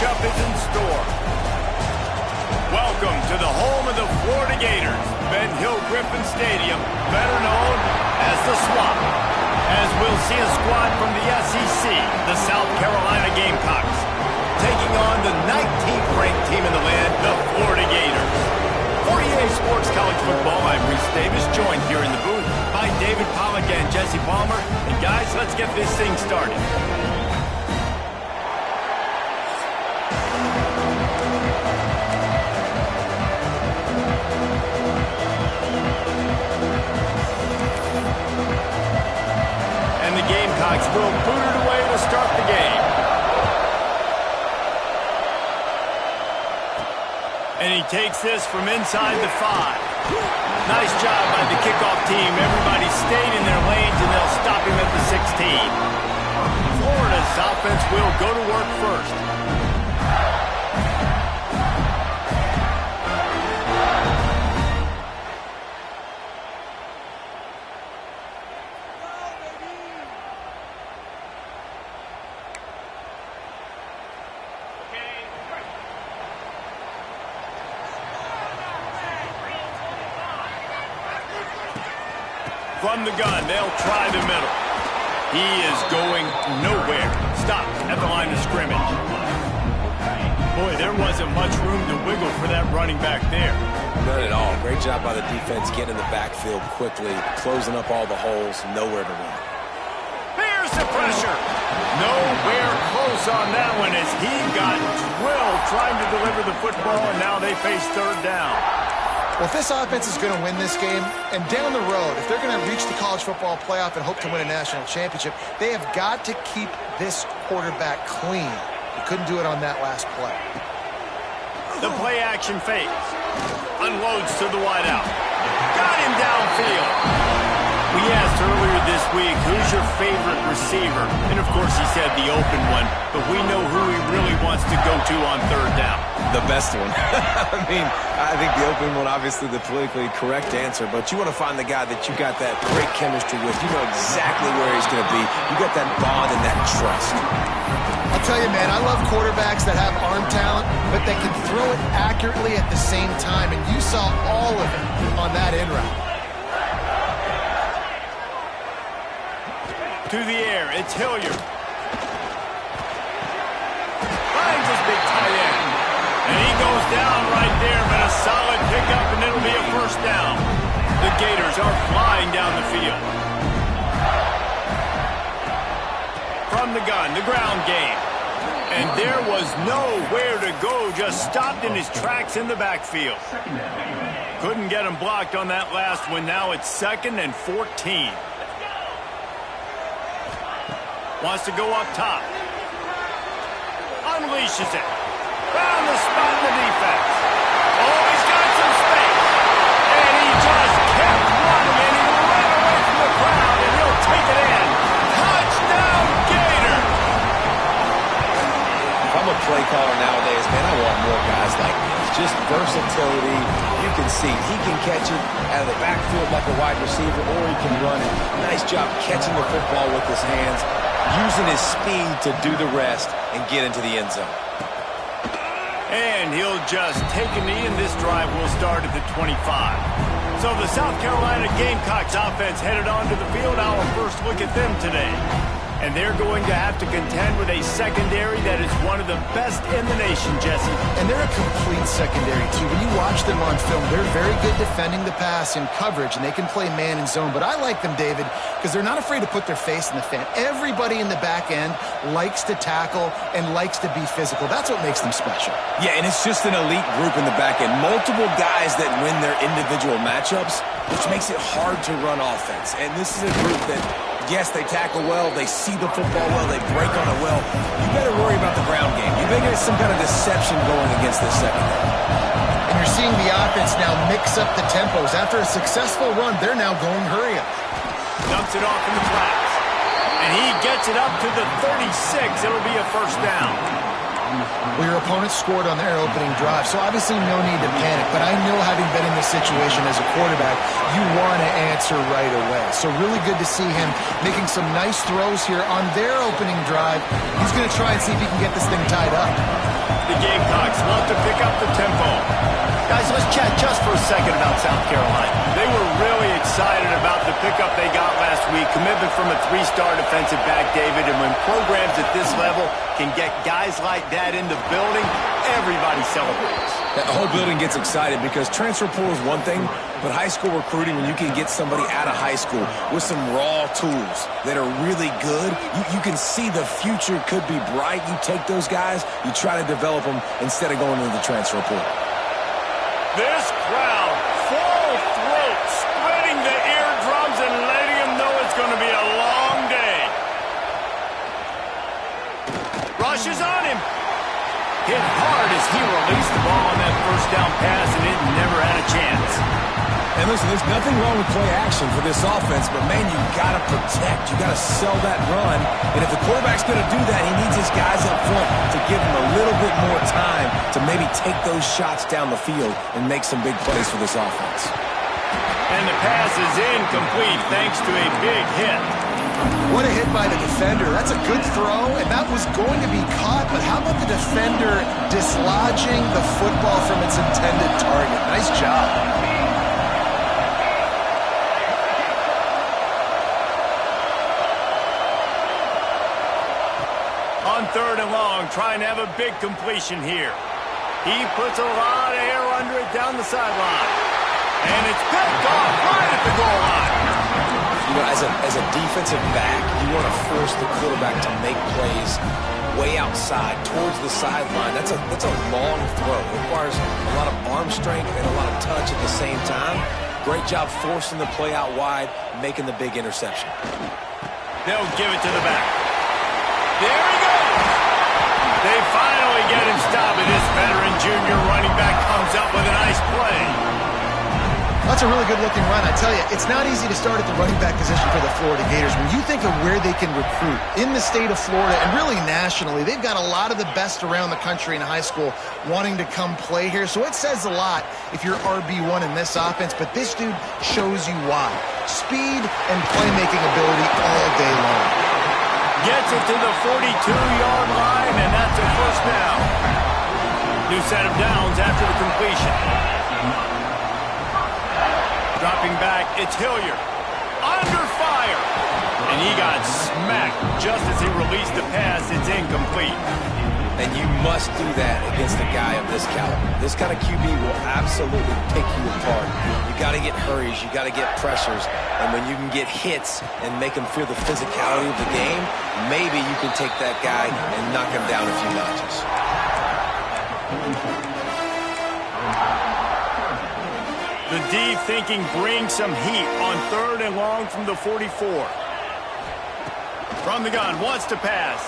matchup is in store. Welcome to the home of the Florida Gators, Ben Hill Griffin Stadium, better known as the Swamp, as we'll see a squad from the SEC, the South Carolina Gamecocks, taking on the 19th ranked team in the land, the Florida Gators. For EA Sports College Football, I'm Reese Davis, joined here in the booth by David Pollack and Jesse Palmer. And guys, let's get this thing started. And the Gamecocks will boot it away to start the game. And he takes this from inside the 5. Nice job by the kickoff team. Everybody stayed in their lanes, and they'll stop him at the 16. Florida's offense will go to work first. From the gun, they'll try the middle. He is going nowhere. Stopped at the line of scrimmage. Boy, there wasn't much room to wiggle for that running back there. None at all. Great job by the defense getting in the backfield quickly, closing up all the holes, nowhere to run. Here's the pressure. Nowhere close on that one as he got drilled trying to deliver the football, and now they face third down. Well, if this offense is going to win this game, and down the road, if they're going to reach the college football playoff and hope to win a national championship, they have got to keep this quarterback clean. He couldn't do it on that last play. The play action fake. Unloads to the wideout. Got him downfield. We asked earlier this week, who's your favorite receiver? And, of course, he said the open one, but we know who he really wants to go to on third down. The best one. I think the open one, obviously the politically correct answer, but you want to find the guy that you got that great chemistry with. You know exactly where he's going to be. You got that bond and that trust. I'll tell you, man, I love quarterbacks that have arm talent, but that can throw it accurately at the same time, and you saw all of it on that in route. To the air, it's Hilliard. Finds his big tight end. And he goes down right there, but a solid pickup, and it'll be a first down. The Gators are flying down the field. From the gun, the ground game. And there was nowhere to go, just stopped in his tracks in the backfield. Couldn't get him blocked on that last one. Now it's 2nd and 14. Wants to go up top. Unleashes it. Found the spot in the defense. Oh, he's got some space. And he just kept running, and he ran away from the crowd, and he'll take it in. Touchdown, Gators! If I'm a play caller nowadays, man, I want more guys like this. Just versatility. You can see he can catch it out of the backfield like a wide receiver, or he can run it. Nice job catching the football with his hands, using his speed to do the rest and get into the end zone. And he'll just take a knee, and this drive will start at the 25. So the South Carolina Gamecocks offense headed onto the field. Our first look at them today. And they're going to have to contend with a secondary that is one of the best in the nation, Jesse. And they're a complete secondary, too. When you watch them on film, they're very good defending the pass in coverage, and they can play man and zone. But I like them, David, because they're not afraid to put their face in the fan. Everybody in the back end likes to tackle and likes to be physical. That's what makes them special. Yeah, and it's just an elite group in the back end. Multiple guys that win their individual matchups, which makes it hard to run offense. And this is a group that, yes, they tackle well, they see the football well, they break on it well. You better worry about the ground game. You better get some kind of deception going against this secondary. And you're seeing the offense now mix up the tempos. After a successful run, they're now going hurry up. Dumps it off in the flats. And he gets it up to the 36. It'll be a first down. Well, your opponent scored on their opening drive, so obviously no need to panic. But I know, having been in this situation as a quarterback, you want to answer right away. So really good to see him making some nice throws here on their opening drive. He's going to try and see if he can get this thing tied up. The Gamecocks want to pick up the tempo. Guys, let's chat just for a second about South Carolina. They were really excited about the pickup they got last week. Commitment from a three-star defensive back, David. And when programs at this level can get guys like that in the building, everybody celebrates. The whole building gets excited because transfer portal is one thing, but high school recruiting, when you can get somebody out of high school with some raw tools that are really good, you can see the future could be bright. You take those guys, you try to develop them instead of going into the transfer portal. This crowd, full throat, spreading the eardrums and letting them know it's going to be a long day. Rushes on him. Hit hard as he released the ball on that first down pass, and it never had a chance. And listen, there's nothing wrong with play action for this offense, but man, you got to protect. You got to sell that run. And if the quarterback's going to do that, he needs his guys up front to give him a little bit more time to maybe take those shots down the field and make some big plays for this offense. And the pass is incomplete thanks to a big hit. What a hit by the defender. That's a good throw, and that was going to be caught, but how about the defender dislodging the football from its intended target? Nice job. On 3rd and long, trying to have a big completion here. He puts a lot of air under it down the sideline. And it's picked off right at the goal line. You know, as a defensive back, you want to force the quarterback to make plays way outside, towards the sideline. That's a long throw. It requires a lot of arm strength and a lot of touch at the same time. Great job forcing the play out wide, making the big interception. They'll give it to the back. There he goes. They finally get him stopped, and this veteran junior running back comes up with a nice play. That's a really good-looking run. I tell you, it's not easy to start at the running back position for the Florida Gators. When you think of where they can recruit in the state of Florida and really nationally, they've got a lot of the best around the country in high school wanting to come play here. So it says a lot if you're RB1 in this offense, but this dude shows you why. Speed and playmaking ability all day long. Gets it to the 42-yard line, and that's a first down. New set of downs after the completion. Dropping back, it's Hilliard. Under fire. And he got smacked just as he released the pass. It's incomplete. And you must do that against a guy of this caliber. This kind of QB will absolutely pick you apart. You got to get hurries. You got to get pressures. And when you can get hits and make him feel the physicality of the game, maybe you can take that guy and knock him down a few notches. The D thinking bring some heat on 3rd and long from the 44. From the gun, wants to pass.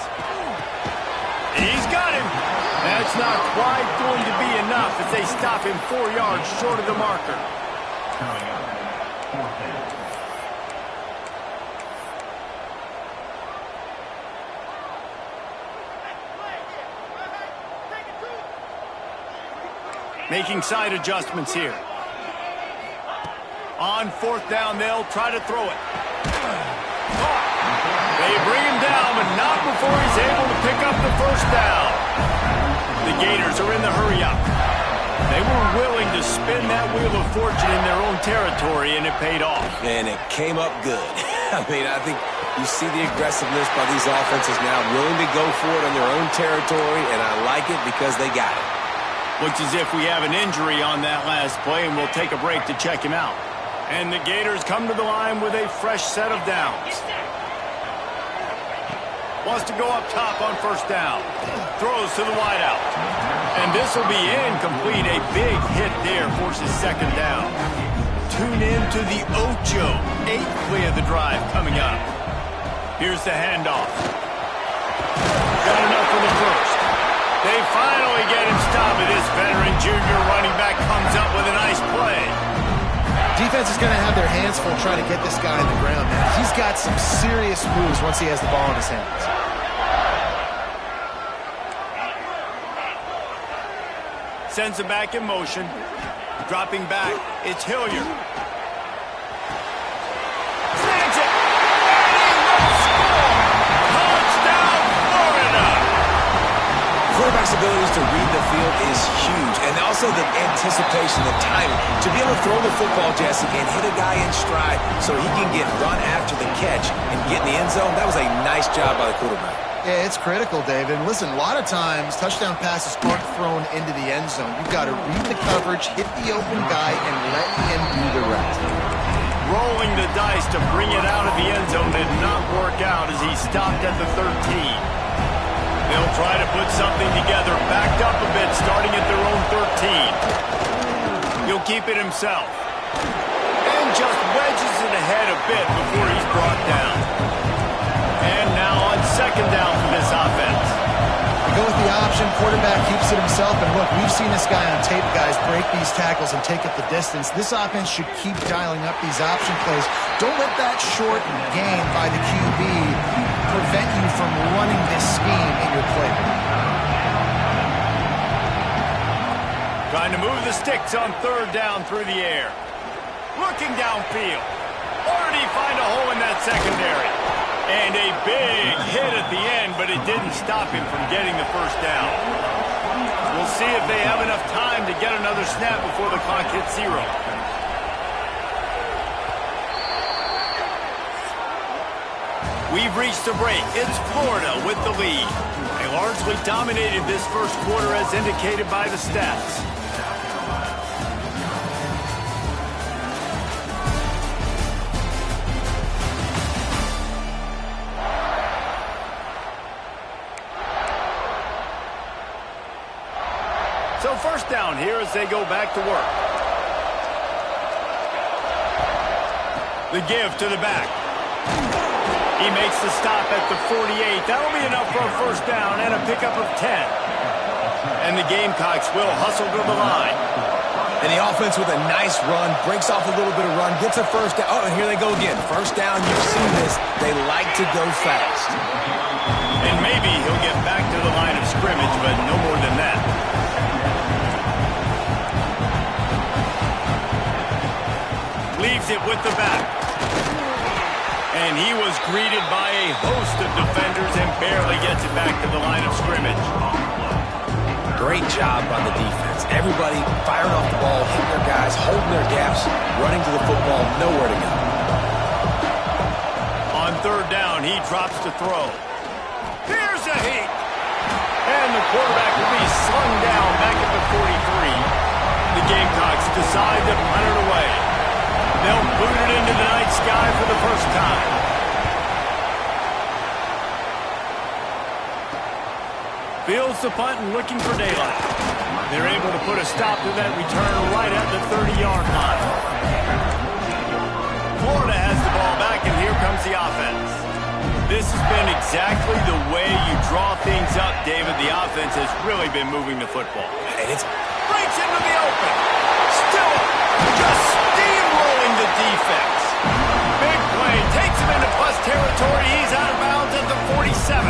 He's got him. That's not quite going to be enough as they stop him 4 yards short of the marker. Making side adjustments here. On 4th down, they'll try to throw it. They bring him down, but not before he's able to pick up the first down. The Gators are in the hurry-up. They were willing to spin that wheel of fortune in their own territory, and it paid off. And it came up good. I mean, I think you see the aggressiveness by these offenses now, willing to go for it on their own territory, and I like it because they got it. Looks as if we have an injury on that last play, and we'll take a break to check him out. And the Gators come to the line with a fresh set of downs. Wants to go up top on 1st down. Throws to the wideout. And this will be incomplete. A big hit there forces 2nd down. Tune in to the Ocho. 8th play of the drive coming up. Here's the handoff. Got enough for the first. They finally get him stopped, and this veteran junior running back comes up with a nice play. Defense is going to have their hands full trying to get this guy on the ground, man. He's got some serious moves once he has the ball in his hands. Sends him back in motion. Dropping back, it's Hilliard. Snags it! And he will score! Touchdown, Florida! For quarterback's abilities to read the field is huge, and also the anticipation, the timing. To be able to throw the football, Jesse, and hit a guy in stride so he can get run after the catch and get in the end zone, that was a nice job by the quarterback. Yeah, it's critical, David. And listen, a lot of times, touchdown passes aren't thrown into the end zone. You've got to read the coverage, hit the open guy, and let him do the rest. Rolling the dice to bring it out of the end zone did not work out as he stopped at the 13. They'll try to put something together, backed up a bit, starting at their own 13. He'll keep it himself. And just wedges it ahead a bit before he's brought down. And now on second down for this offense. They go with the option, quarterback keeps it himself, and look, we've seen this guy on tape, guys, break these tackles and take it the distance. This offense should keep dialing up these option plays. Don't let that short gain by the QB prevent you from running this scheme in your playbook. Trying to move the sticks on third down through the air. Looking downfield. Or did he find a hole in that secondary? And a big hit at the end, but it didn't stop him from getting the first down. We'll see if they have enough time to get another snap before the clock hits 0. We've reached a break. It's Florida with the lead. They largely dominated this first quarter as indicated by the stats. So first down here as they go back to work. The give to the back. He makes the stop at the 48. That'll be enough for a first down and a pickup of 10. And the Gamecocks will hustle to the line. And the offense with a nice run, breaks off a little bit of run, gets a first down. Oh, and here they go again. First down, you've seen this. They like to go fast. And maybe he'll get back to the line of scrimmage, but no more than that. Leaves it with the back. And he was greeted by a host of defenders and barely gets it back to the line of scrimmage. Great job by the defense. Everybody firing off the ball, hitting their guys, holding their gaps, running to the football, nowhere to go. On third down, he drops to throw. Here's a heat. And the quarterback will be slung down back at the 43. The Gamecocks decide to punt it away. They'll boot it into the night sky for the first time. Fields the punt and looking for daylight. They're able to put a stop to that return right at the 30-yard line. Florida has the ball back, and here comes the offense. This has been exactly the way you draw things up, David. The offense has really been moving the football. And it's breaks into the open. Still just steamrolling the defense. Big play. Takes him into plus territory. He's out of bounds at the 47.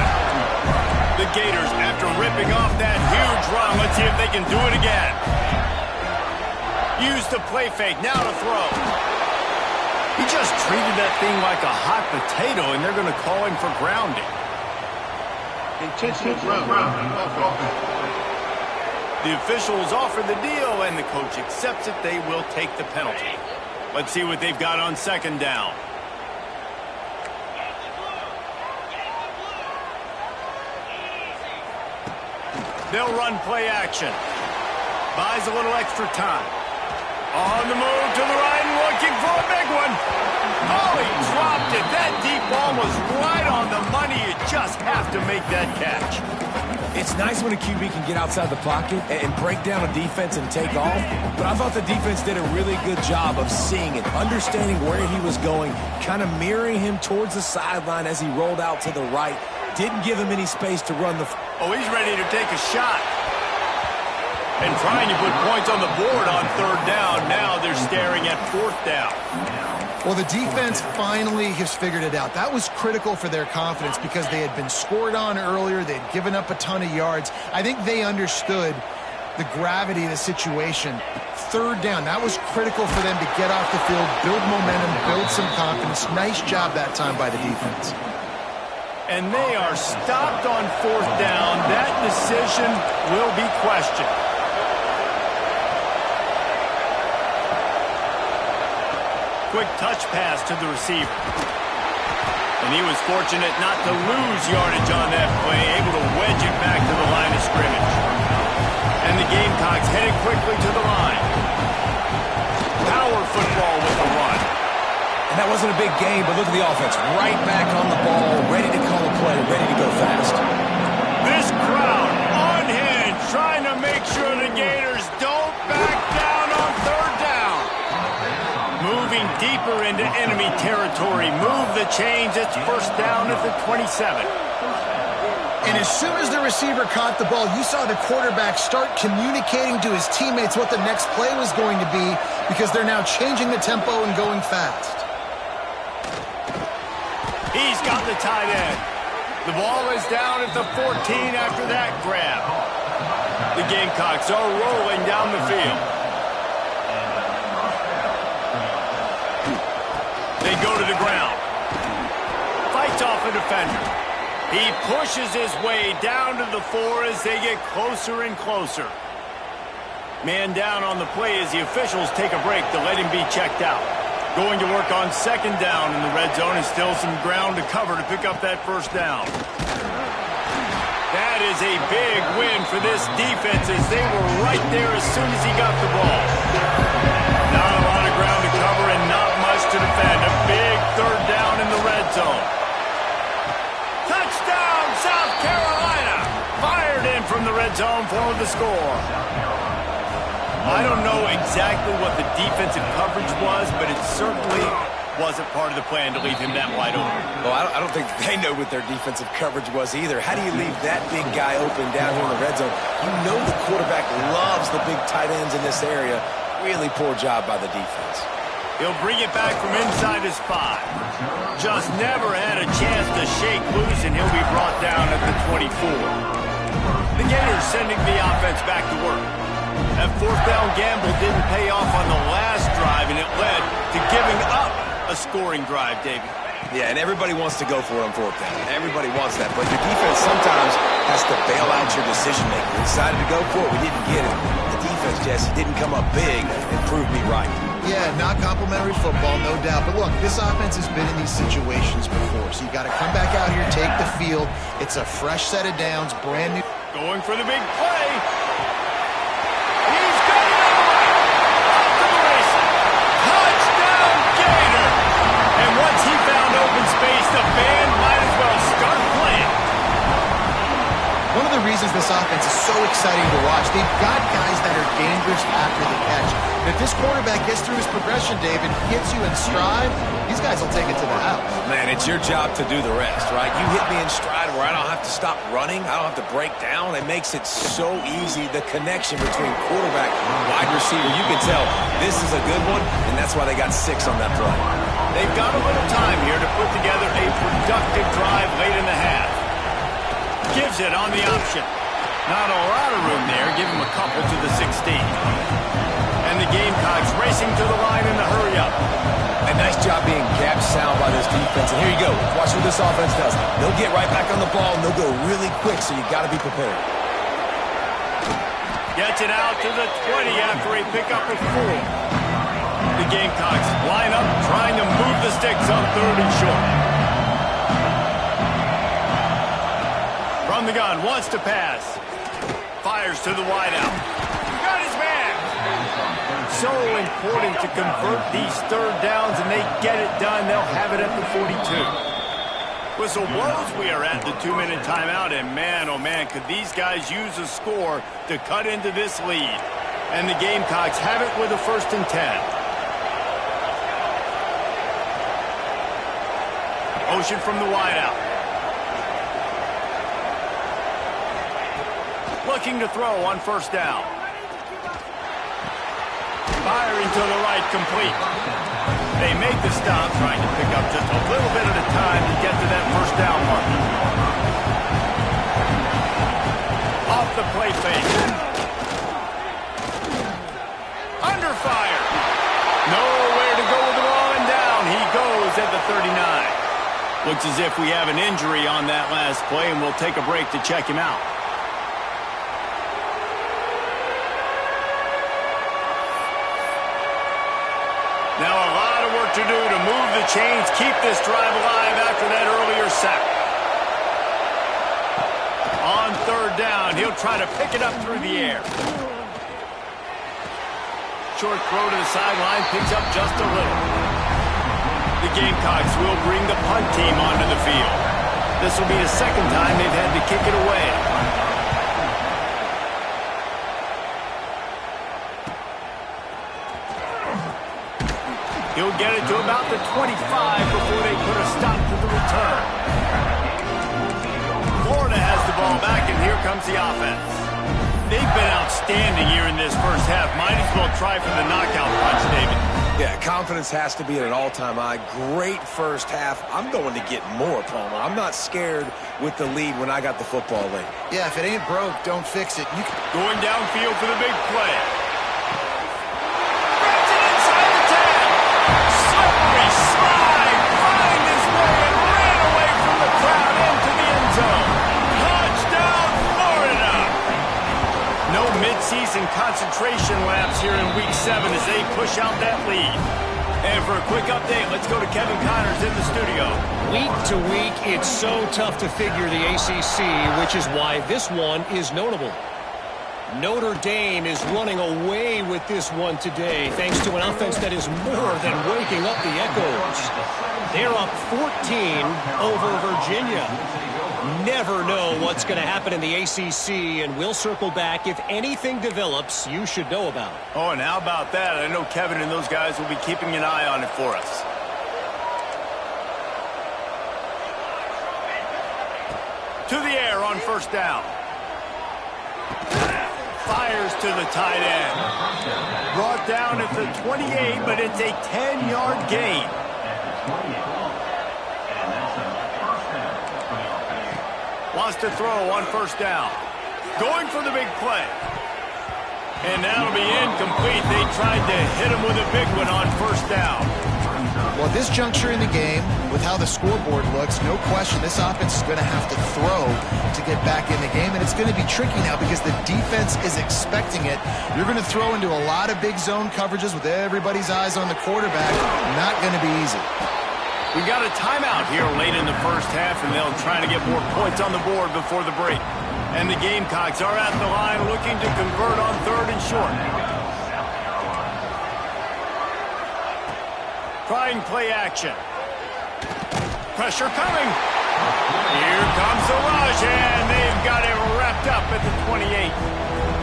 The Gators, after ripping off that huge run, let's see if they can do it again. Use the play fake. Now to throw. He just treated that thing like a hot potato, and they're going to call him for grounding. Intentional grounding. The officials offer the deal, and the coach accepts it. They will take the penalty. Let's see what they've got on second down. They'll run play action. Buys a little extra time. On the move to the right and looking for a big one. Oh, he dropped it. That deep ball was right on the money. You just have to make that catch. It's nice when a QB can get outside the pocket and break down a defense and take off, but I thought the defense did a really good job of seeing and understanding where he was going, kind of mirroring him towards the sideline as he rolled out to the right. Didn't give him any space to run the... Oh, he's ready to take a shot. And trying to put points on the board on third down. Now they're staring at fourth down. Well, the defense finally has figured it out. That was critical for their confidence because they had been scored on earlier. They had given up a ton of yards. I think they understood the gravity of the situation. Third down, that was critical for them to get off the field, build momentum, build some confidence. Nice job that time by the defense. And they are stopped on fourth down. That decision will be questioned. Quick touch pass to the receiver. And he was fortunate not to lose yardage on that play, able to wedge it back to the line of scrimmage. And the Gamecocks headed quickly to the line. Power football with the run. And that wasn't a big game, but look at the offense. Right back on the ball, ready to call a play, ready to go fast. This crowd on hand, trying to make sure the Gators don't back down on third down. Moving deeper into enemy territory. Move the chains. It's first down at the 27. And as soon as the receiver caught the ball, you saw the quarterback start communicating to his teammates what the next play was going to be because they're now changing the tempo and going fast. He's got the tight end. The ball is down at the 14 after that grab. The Gamecocks are rolling down the field. They go to the ground. Fights off a defender. He pushes his way down to the 4 as they get closer and closer. Man down on the play as the officials take a break to let him be checked out. Going to work on second down in the red zone and still some ground to cover to pick up that first down. That is a big win for this defense as they were right there as soon as he got the ball. Not a lot of ground to cover and not much to defend. A big third down in the red zone. Touchdown, South Carolina! Fired in from the red zone for the score. I don't know exactly what the defensive coverage was, but it certainly wasn't part of the plan to leave him that wide open. Well, I don't think they know what their defensive coverage was either. How do you leave that big guy open down here in the red zone? You know the quarterback loves the big tight ends in this area. Really poor job by the defense. He'll bring it back from inside his 5. Just never had a chance to shake loose, and he'll be brought down at the 24. The Gators sending the offense back to work. That fourth down gamble didn't pay off on the last drive, and it led to giving up a scoring drive, David. Yeah, and everybody wants to go for it on fourth down. Everybody wants that, but your defense sometimes has to bail out your decision-making. We decided to go for it. We didn't get it. The defense, Jesse, didn't come up big and prove me right. Yeah, not complimentary football, no doubt. But look, this offense has been in these situations before, so you got to come back out here, take the field. It's a fresh set of downs, brand new. Going for the big play. He's got it away. Off to the races. Touchdown, Gator. And once he found open space, the band might as well start playing. One of the reasons this offense is so exciting to watch, they've got guys that are dangerous after the catch. And if this quarterback gets through his progression, David, hits you in stride, these guys will take it to the house. Man, it's your job to do the rest, right? You hit me in stride where I don't have to stop running. I don't have to break down. It makes it so easy, the connection between quarterback and wide receiver. You can tell this is a good one, and that's why they got 6 on that play. They've got a little time here to put together a productive drive late in the half. Gives it on the option. Not a lot of room there. Give him a couple to the 16. And the Gamecocks racing to the line in the hurry-up. A nice job being gap sound by this defense. And here you go. Watch what this offense does. They'll get right back on the ball, and they'll go really quick, so you got to be prepared. Gets it out to the 20 after a pickup of 4. The Gamecocks line up, trying to move the sticks on 3rd and short. From the gun, wants to pass. Fires to the wideout. Got his man. So important to convert these 3rd downs, and they get it done. They'll have it at the 42. Whistle blows. We are at the 2-minute timeout, and man, oh man, could these guys use a score to cut into this lead. And the Gamecocks have it with a 1st and 10. Ocean from the wideout. Looking to throw on 1st down. Firing to the right, complete. They make the stop, trying to pick up just a little bit at a time to get to that 1st down mark. Off the play fake. Under fire. Nowhere to go with the ball and down. He goes at the 39. Looks as if we have an injury on that last play, and we'll take a break to check him out. Now a lot of work to do to move the chains, keep this drive alive after that earlier sack. On third down, he'll try to pick it up through the air. Short throw to the sideline, picks up just a little. The Gamecocks will bring the punt team onto the field. This will be the second time they've had to kick it away. He'll get it to about the 25 before they put a stop to the return. Florida has the ball back, and here comes the offense. They've been outstanding here in this first half. Might as well try for the knockout punch, David. Yeah, confidence has to be at an all-time high. Great first half. I'm going to get more, Palmer. I'm not scared with the lead when I got the football late. Yeah, if it ain't broke, don't fix it. Going downfield for the big play. Mid-season concentration laps here in Week 7 as they push out that lead. And for a quick update, let's go to Kevin Connors in the studio. Week to week, it's so tough to figure the ACC, which is why this one is notable. Notre Dame is running away with this one today, thanks to an offense that is more than waking up the echoes. They're up 14 over Virginia. Never know what's going to happen in the ACC, and we'll circle back. If anything develops, you should know about it. Oh, and how about that? I know Kevin and those guys will be keeping an eye on it for us. To the air on first down. Fires to the tight end. Brought down at the 28, but it's a 10-yard gain. Wants to throw on first down. Going for the big play. And that'll be incomplete. They tried to hit him with a big one on first down. Well, at this juncture in the game, with how the scoreboard looks, no question this offense is going to have to throw to get back in the game. And it's going to be tricky now because the defense is expecting it. You're going to throw into a lot of big zone coverages with everybody's eyes on the quarterback. Not going to be easy. We've got a timeout here late in the first half, and they'll try to get more points on the board before the break. And the Gamecocks are at the line looking to convert on third and short. Trying play action. Pressure coming. Here comes the rush, and they've got it wrapped up at the 28.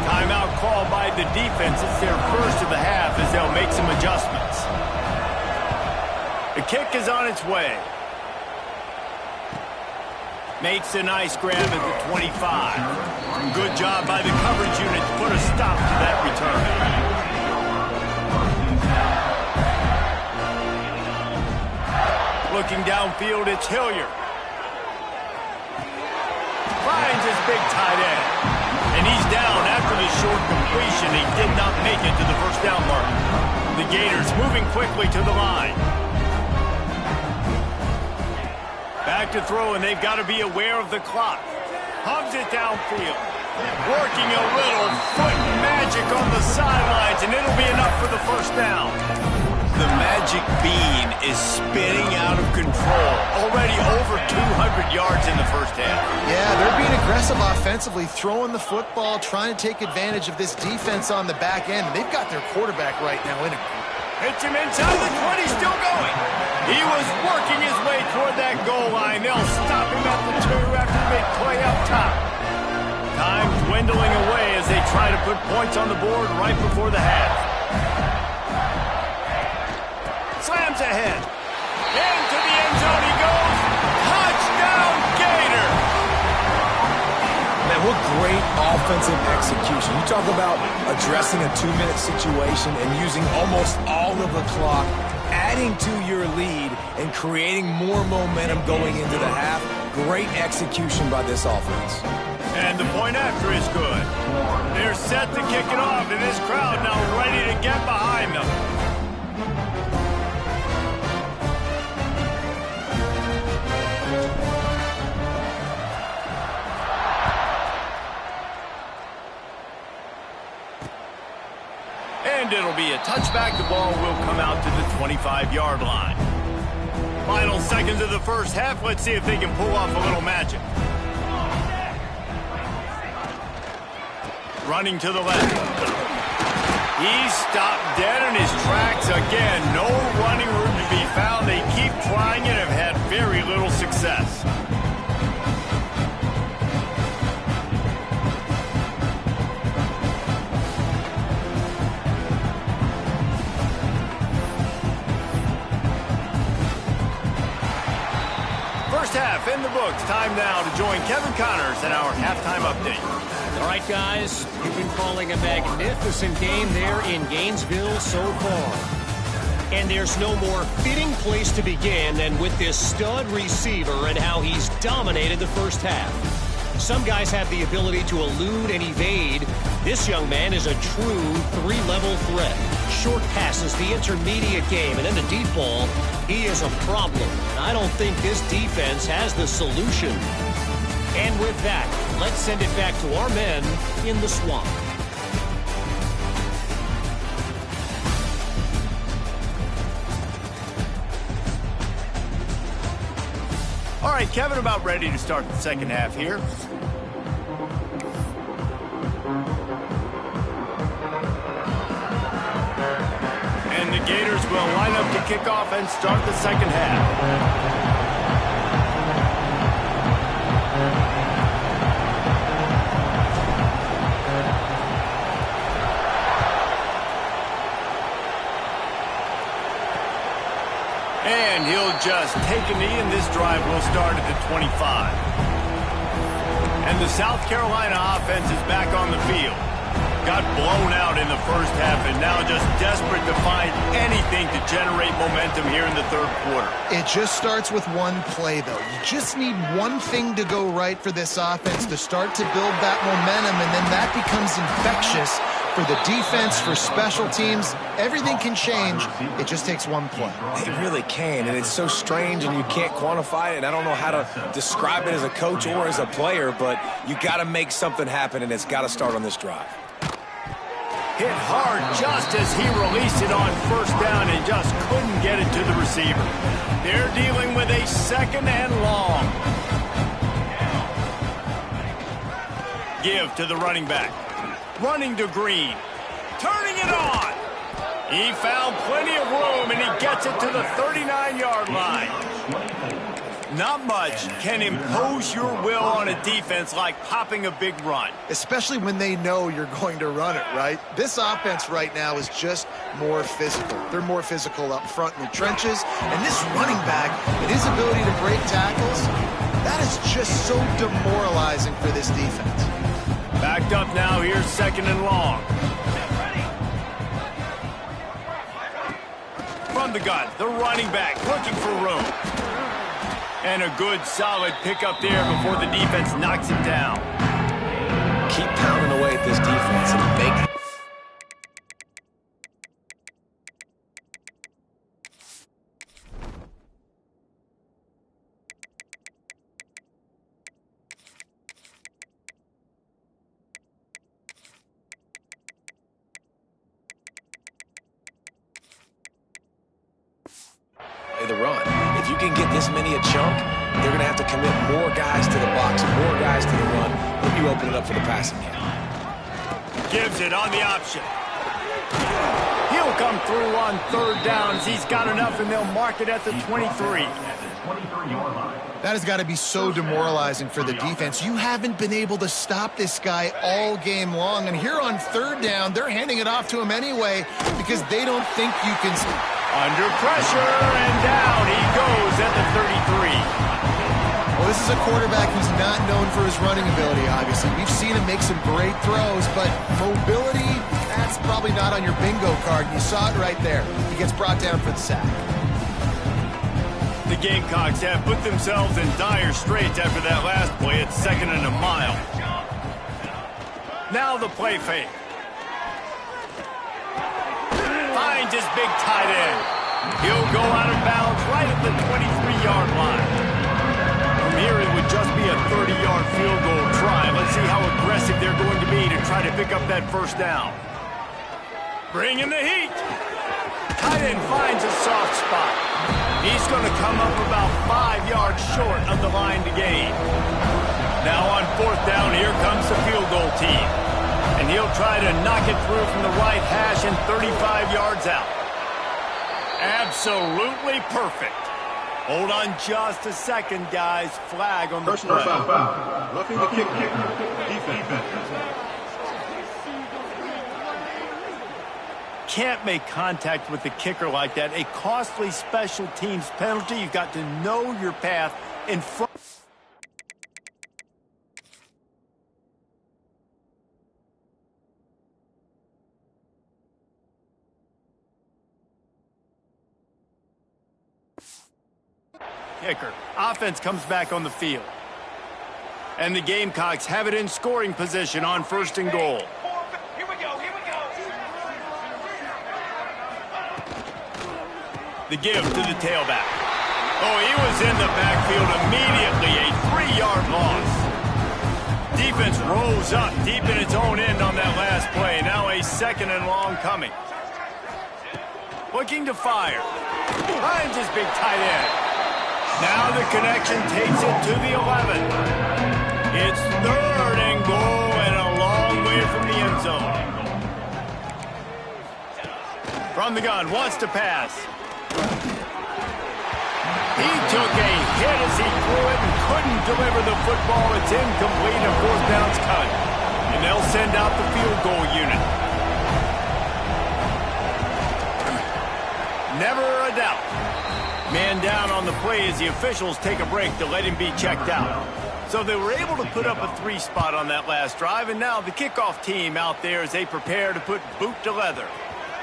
Timeout called by the defense. It's their first of the half as they'll make some adjustments. The kick is on its way. Makes a nice grab at the 25. Good job by the coverage unit to put a stop to that return. Looking downfield, it's Hilliard. Finds his big tight end. And he's down after the short completion. He did not make it to the first down mark. The Gators moving quickly to the line. Back to throw, and they've got to be aware of the clock. Hubs it downfield. Working a little foot magic on the sidelines, and it'll be enough for the first down. The magic bean is spinning out of control. Already over 200 yards in the first half. Yeah, they're being aggressive offensively, throwing the football, trying to take advantage of this defense on the back end. And they've got their quarterback right now in it. Hits him inside the 20, still going. He was working his way toward that goal line. They'll stop him at the 2 after the big play up top. Time dwindling away as they try to put points on the board right before the half. Slams ahead. Into the end zone he goes. Touchdown, Gator! Man, what great offensive execution. You talk about addressing a 2-minute situation and using almost all of the clock, adding to your lead and creating more momentum going into the half. Great execution by this offense. And the point after is good. They're set to kick it off, and this crowd now ready to get behind them. And it'll be a touchback. The ball will come out to the 25-yard line. Final seconds of the first half. Let's see if they can pull off a little magic. Running to the left. He's stopped dead in his tracks again. No running room to be found. They keep trying it and have had very little success. First half in the books. Time now to join Kevin Connors in our halftime update. All right, guys, you've been calling a magnificent game there in Gainesville so far. And there's no more fitting place to begin than with this stud receiver and how he's dominated the first half. Some guys have the ability to elude and evade. This young man is a true three-level threat. Short passes, the intermediate game, and then the deep ball, he is a problem. I don't think this defense has the solution. And with that, let's send it back to our men in the swamp. All right, Kevin, about ready to start the second half here. And the Gators will line up to kick off and start the second half. And he'll just take a knee, and this drive will start at the 25. And the South Carolina offense is back on the field. Got blown out in the first half and now just desperate to find anything to generate momentum here in the third quarter. It just starts with one play, though. You just need one thing to go right for this offense to start to build that momentum, and then that becomes infectious for the defense, for special teams. Everything can change. It just takes one play. It really can, and it's so strange, and you can't quantify it. I don't know how to describe it as a coach or as a player, but you got to make something happen, and it's got to start on this drive. Hit hard just as he released it on first down and just couldn't get it to the receiver. They're dealing with a second and long. Give to the running back. Running to Green. Turning it on. He found plenty of room, and he gets it to the 39-yard line. Not much can impose your will on a defense like popping a big run. Especially when they know you're going to run it, right? This offense right now is just more physical. They're more physical up front in the trenches. And this running back and his ability to break tackles, that is just so demoralizing for this defense. Backed up now, here's second and long. From the gun, the running back looking for room. And a good, solid pickup there before the defense knocks it down. Keep pounding away at this defense and make it. The run. If you can get this many a chunk, they're going to have to commit more guys to the box and more guys to the run. Then you open it up for the passing game. Gives it on the option. He'll come through on third downs. He's got enough, and they'll mark it at the 23. That has got to be so demoralizing for the defense. You haven't been able to stop this guy all game long. And here on third down, they're handing it off to him anyway because they don't think you can. Under pressure, and down he goes at the 33. Well, this is a quarterback who's not known for his running ability, obviously. We've seen him make some great throws, but mobility, that's probably not on your bingo card. You saw it right there. He gets brought down for the sack. The Gamecocks have put themselves in dire straits after that last play. It's second and a mile. Now the play fake. Finds his big tight end. He'll go out of bounds right at the 23-yard line. From here, it would just be a 30-yard field goal try. Let's see how aggressive they're going to be to try to pick up that first down. Bringing the heat. Tight end finds a soft spot. He's going to come up about 5 yards short of the line to gain. Now on 4th down, here comes the field goal team. And he'll try to knock it through from the right hash and 35 yards out. Absolutely perfect. Hold on just a second, guys. Flag on the play. Foul. Roughing the kicker. Defense. Can't make contact with the kicker like that. A costly special teams penalty. You've got to know your path in front. Kicker. Offense comes back on the field. And the Gamecocks have it in scoring position on 1st and goal. Here we go. The give to the tailback. Oh, he was in the backfield immediately. A 3-yard loss. Defense rose up deep in its own end on that last play. Now a 2nd and long coming. Looking to fire. Finds his big tight end. Now the connection takes it to the 11. It's 3rd and goal and a long way from the end zone. From the gun, wants to pass. He took a hit as he threw it and couldn't deliver the football. It's incomplete, a 4th down's cut. And they'll send out the field goal unit. Never a doubt. Man down on the play as the officials take a break to let him be checked out. So they were able to put up a 3 spot on that last drive, and now the kickoff team out there as they prepare to put boot to leather.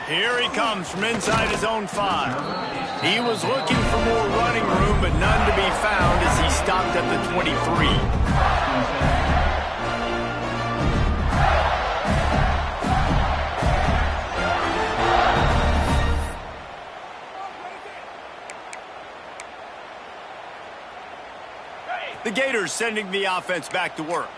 Here he comes from inside his own 5. He was looking for more running room, but none to be found as he stopped at the 23. The Gators sending the offense back to work.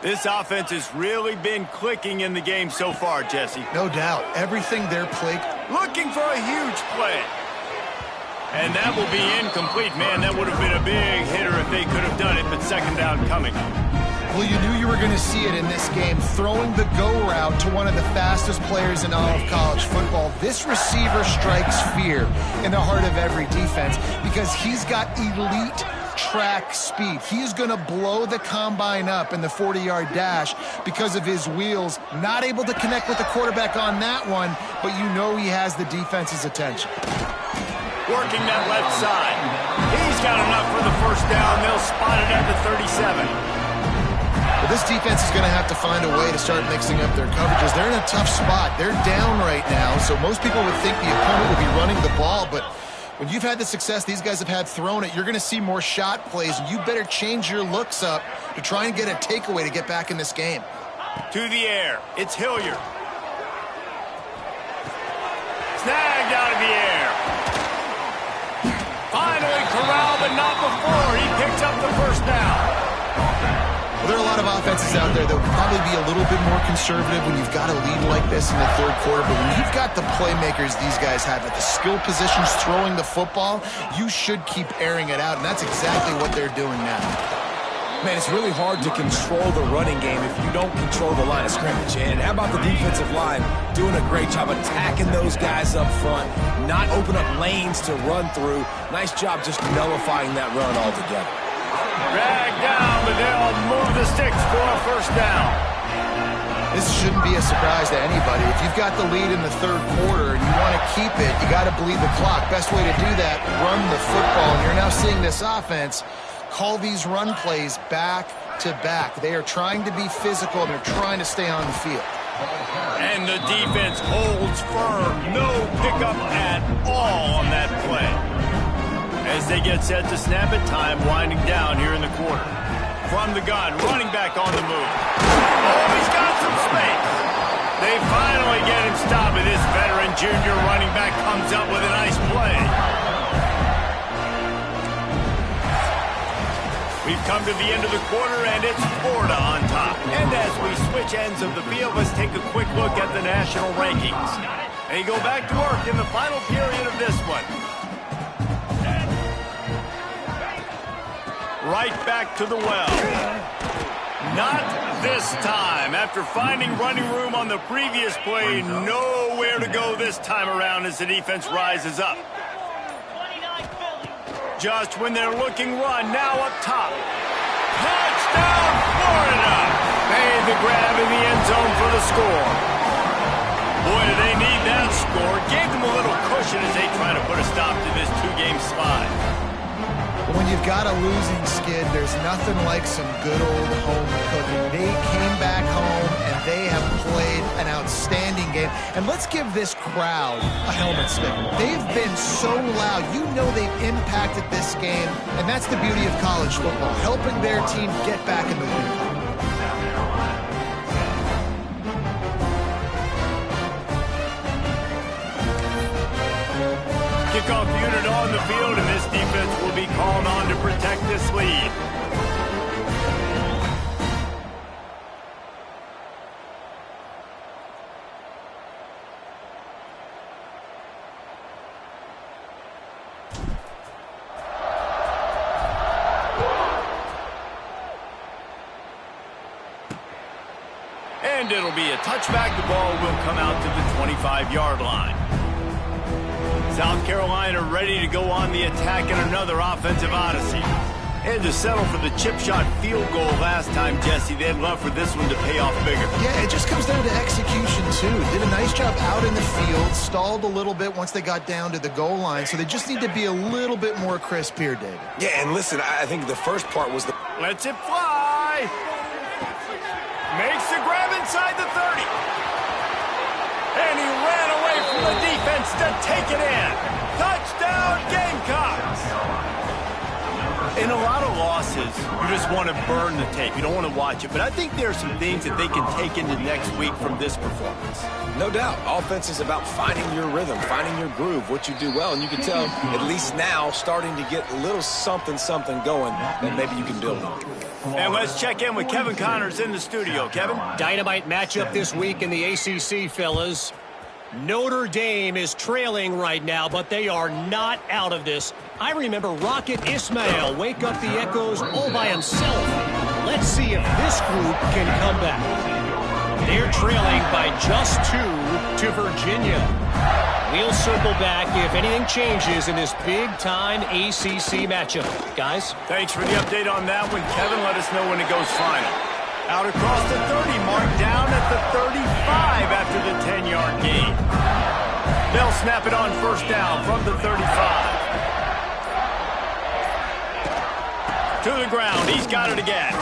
This offense has really been clicking in the game so far, Jesse. No doubt. Everything they're playing. Looking for a huge play. And that will be incomplete. Man, that would have been a big hitter if they could have done it, but 2nd down coming. Well, you knew you were going to see it in this game. Throwing the go route to one of the fastest players in all of college football. This receiver strikes fear in the heart of every defense because he's got elite track speed. He's going to blow the combine up in the 40-yard dash because of his wheels. Not able to connect with the quarterback on that one, but you know he has the defense's attention. Working that left side. He's got enough for the 1st down. They'll spot it at the 37. Well, this defense is going to have to find a way to start mixing up their coverages. They're in a tough spot. They're down right now, so most people would think the opponent would be running the ball, but when you've had the success these guys have had throwing it, you're going to see more shot plays, and you better change your looks up to try and get a takeaway to get back in this game. To the air. It's Hilliard. Snagged out of the air. Finally corralled, but not before. He picks up the 1st down. Well, there are a lot of offenses out there that would probably be a little bit more conservative when you've got a lead like this in the 3rd quarter. But when you've got the playmakers these guys have at the skill positions throwing the football, you should keep airing it out. And that's exactly what they're doing now. Man, it's really hard to control the running game if you don't control the line of scrimmage. And how about the defensive line doing a great job attacking those guys up front, not open up lanes to run through. Nice job just nullifying that run altogether. Dragged down, but they'll move the sticks for a 1st down. This shouldn't be a surprise to anybody. If you've got the lead in the 3rd quarter and you want to keep it, you got to bleed the clock. Best way to do that, run the football. And you're now seeing this offense call these run plays back to back. They are trying to be physical, and they're trying to stay on the field. And the defense holds firm. No pickup at all on that play. As they get set to snap it, time winding down here in the quarter. From the gun, running back on the move. Oh, he's got some space. They finally get him stopped, and this veteran junior running back comes up with a nice play. We've come to the end of the quarter, and it's Florida on top. And as we switch ends of the field, let's take a quick look at the national rankings. They go back to work in the final period of this one. Right back to the well. Not this time. After finding running room on the previous play, nowhere to go this time around as the defense rises up. Just when they're looking run, now up top. Touchdown, Florida! Made the grab in the end zone for the score. Boy, do they need that score. Gave them a little cushion as they try to put a stop to this two-game slide. When you've got a losing skid, there's nothing like some good old home cooking. They came back home, and they have played an outstanding game. And let's give this crowd a helmet stick. They've been so loud. You know they've impacted this game, and that's the beauty of college football, helping their team get back in the win column. Kickoff unit on the field, and this defense will be called on to protect this lead. And it'll be a touchback. The ball will come out to the 25-yard line. South Carolina ready to go on the attack in another offensive odyssey. Had to settle for the chip shot field goal last time, Jesse. They'd love for this one to pay off bigger. Yeah, it just comes down to execution, too. Did a nice job out in the field, stalled a little bit once they got down to the goal line, so they just need to be a little bit more crisp here, David. Yeah, and listen, I think the first part was the... Lets it fly. Makes the grab inside the 30. And he ran away from the defense to take it in. Touchdown, Gamecocks. In a lot of losses, you just want to burn the tape. You don't want to watch it. But I think there are some things that they can take into next week from this performance. No doubt. Offense is about finding your rhythm, finding your groove, what you do well. And you can tell, at least now, starting to get a little something going that maybe you can build on. And let's check in with Kevin Connors in the studio. Kevin? Dynamite matchup this week in the ACC, fellas. Notre Dame is trailing right now, but they are not out of this. I remember Rocket Ismail wake up the echoes all by himself. Let's see if this group can come back. They're trailing by just 2 to Virginia. We'll circle back if anything changes in this big-time ACC matchup. Guys? Thanks for the update on that one, Kevin. Let us know when it goes final. Out across the 30, marked down at the 35 after the 10-yard gain. They'll snap it on first down from the 35. To the ground, he's got it again.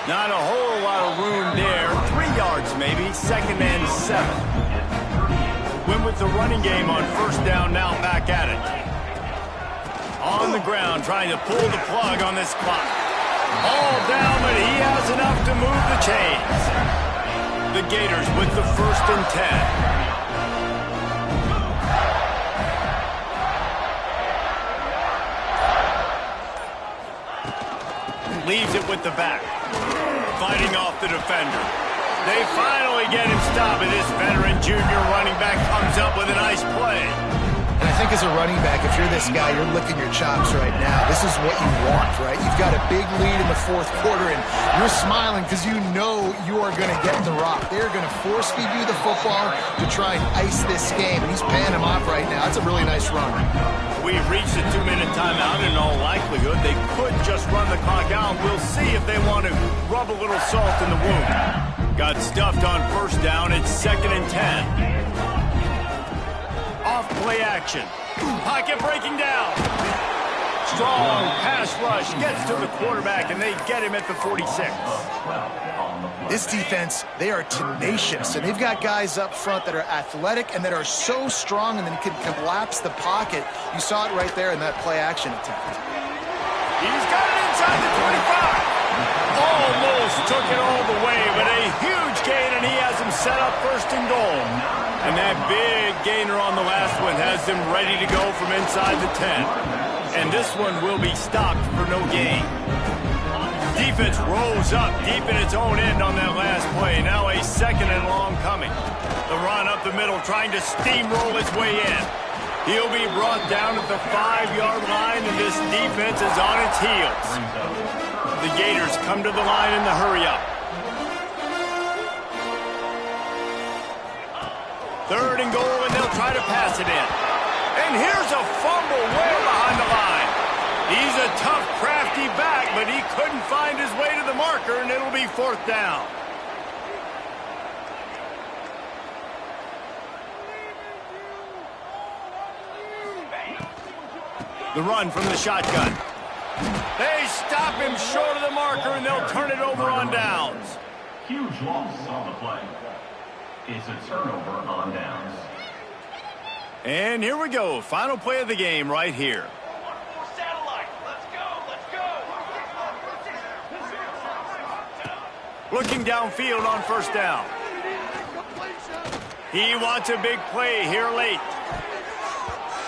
Not a whole lot of room there. 3 yards maybe, 2nd and 7. Went with the running game on first down, now back at it. On the ground, trying to pull the plug on this clock. All down, but he has enough to move the chains. The Gators with the 1st and 10. Leaves it with the back. Fighting off the defender. They finally get him stopped, and this veteran junior running back comes up with a nice play. And I think as a running back, if you're this guy, you're licking your chops right now. This is what you want, right? You've got a big lead in the 4th quarter, and you're smiling because you know you are going to get the rock. They're going to force feed you the football to try and ice this game. And he's paying him off right now. That's a really nice run. We've reached a 2-minute timeout. In all likelihood, they could just run the clock out. We'll see if they want to rub a little salt in the wound. Got stuffed on first down. It's 2nd and 10. Off play action. Pocket breaking down. Strong pass rush gets to the quarterback, and they get him at the 46. This defense, they are tenacious, and they've got guys up front that are athletic and that are so strong and then can collapse the pocket. You saw it right there in that play action attempt. He's got it inside the 25. Almost took it all the way, but a huge gain, and he has him set up 1st and goal. And that big gainer on the last one has them ready to go from inside the 10. And this one will be stopped for no gain. Defense rolls up deep in its own end on that last play. Now a second and long coming. The run up the middle, trying to steamroll its way in. He'll be brought down at the 5-yard line, and this defense is on its heels. The Gators come to the line in the hurry-up. Third and goal, and they'll try to pass it in. And here's a fumble way behind the line. He's a tough, crafty back, but he couldn't find his way to the marker, and it'll be fourth down. The run from the shotgun. They stop him short of the marker, and they'll turn it over on downs. Huge loss on the play. It's a turnover on downs. And here we go. Final play of the game right here. Looking downfield on first down. He wants a big play here late.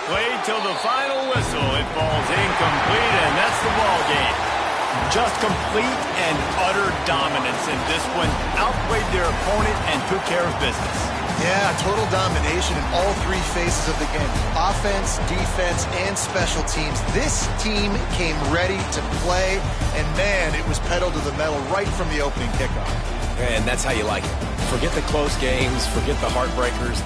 Played till the final whistle. It falls incomplete, and that's the ball game. Just complete and utter dominance in this one. Outplayed their opponent and took care of business. Yeah, total domination in all three phases of the game. Offense, defense, and special teams. This team came ready to play, and man, it was pedal to the metal right from the opening kickoff. And that's how you like it. Forget the close games, forget the heartbreakers,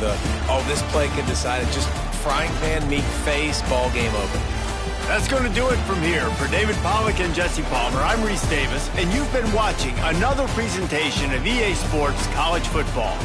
this play could decide it. Just frying pan, meat face, ball game over. That's going to do it from here. For David Pollack and Jesse Palmer, I'm Reese Davis, and you've been watching another presentation of EA Sports College Football.